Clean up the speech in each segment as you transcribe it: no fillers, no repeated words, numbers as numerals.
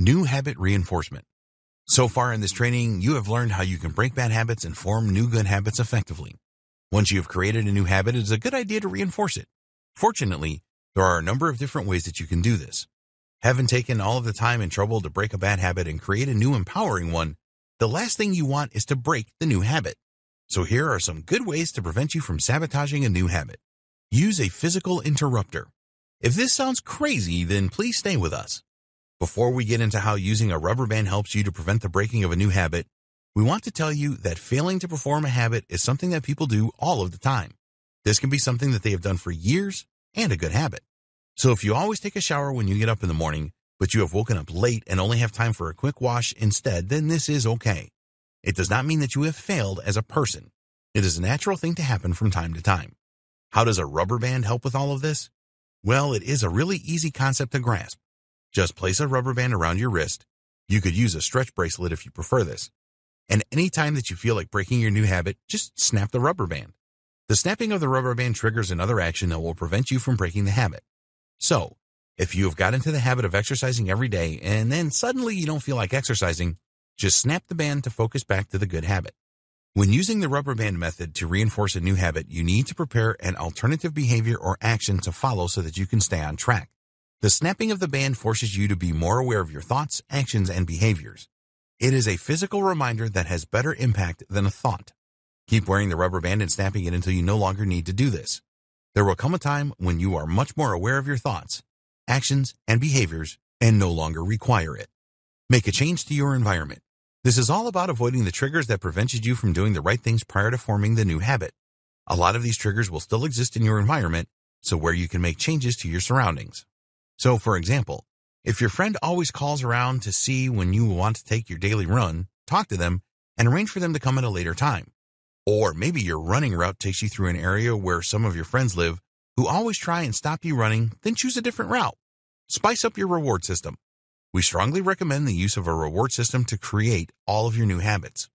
New habit reinforcement. So far in this training, you have learned how you can break bad habits and form new good habits effectively. Once you have created a new habit, it is a good idea to reinforce it. Fortunately, there are a number of different ways that you can do this. Having taken all of the time and trouble to break a bad habit and create a new empowering one, the last thing you want is to break the new habit. So here are some good ways to prevent you from sabotaging a new habit. Use a physical interrupter. If this sounds crazy, then please stay with us. Before we get into how using a rubber band helps you to prevent the breaking of a new habit, we want to tell you that failing to perform a habit is something that people do all of the time. This can be something that they have done for years and a good habit. So if you always take a shower when you get up in the morning, but you have woken up late and only have time for a quick wash instead, then this is okay. It does not mean that you have failed as a person. It is a natural thing to happen from time to time. How does a rubber band help with all of this? Well, it is a really easy concept to grasp. Just place a rubber band around your wrist. You could use a stretch bracelet if you prefer this. And anytime that you feel like breaking your new habit, just snap the rubber band. The snapping of the rubber band triggers another action that will prevent you from breaking the habit. So, if you have got into the habit of exercising every day and then suddenly you don't feel like exercising, just snap the band to focus back to the good habit. When using the rubber band method to reinforce a new habit, you need to prepare an alternative behavior or action to follow so that you can stay on track. The snapping of the band forces you to be more aware of your thoughts, actions, and behaviors. It is a physical reminder that has better impact than a thought. Keep wearing the rubber band and snapping it until you no longer need to do this. There will come a time when you are much more aware of your thoughts, actions, and behaviors and no longer require it. Make a change to your environment. This is all about avoiding the triggers that prevented you from doing the right things prior to forming the new habit. A lot of these triggers will still exist in your environment, so where you can make changes to your surroundings. So, for example, if your friend always calls around to see when you want to take your daily run, talk to them and arrange for them to come at a later time. Or maybe your running route takes you through an area where some of your friends live who always try and stop you running, then choose a different route. Spice up your reward system. We strongly recommend the use of a reward system to create all of your new habits.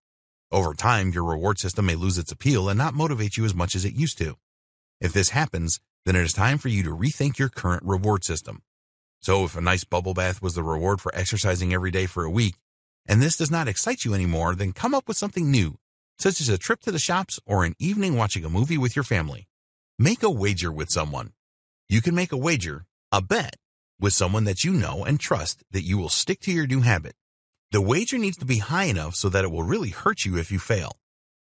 Over time, your reward system may lose its appeal and not motivate you as much as it used to. If this happens, then it is time for you to rethink your current reward system. So if a nice bubble bath was the reward for exercising every day for a week, and this does not excite you anymore, then come up with something new, such as a trip to the shops or an evening watching a movie with your family. Make a wager with someone. You can make a wager, a bet, with someone that you know and trust that you will stick to your new habit. The wager needs to be high enough so that it will really hurt you if you fail.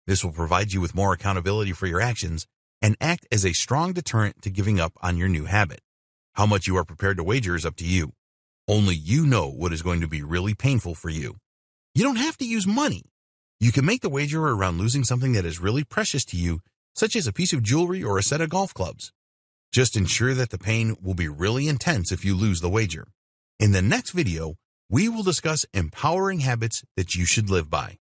This will provide you with more accountability for your actions and act as a strong deterrent to giving up on your new habit. How much you are prepared to wager is up to you. Only you know what is going to be really painful for you. You don't have to use money. You can make the wager around losing something that is really precious to you, such as a piece of jewelry or a set of golf clubs. Just ensure that the pain will be really intense if you lose the wager. In the next video, we will discuss empowering habits that you should live by.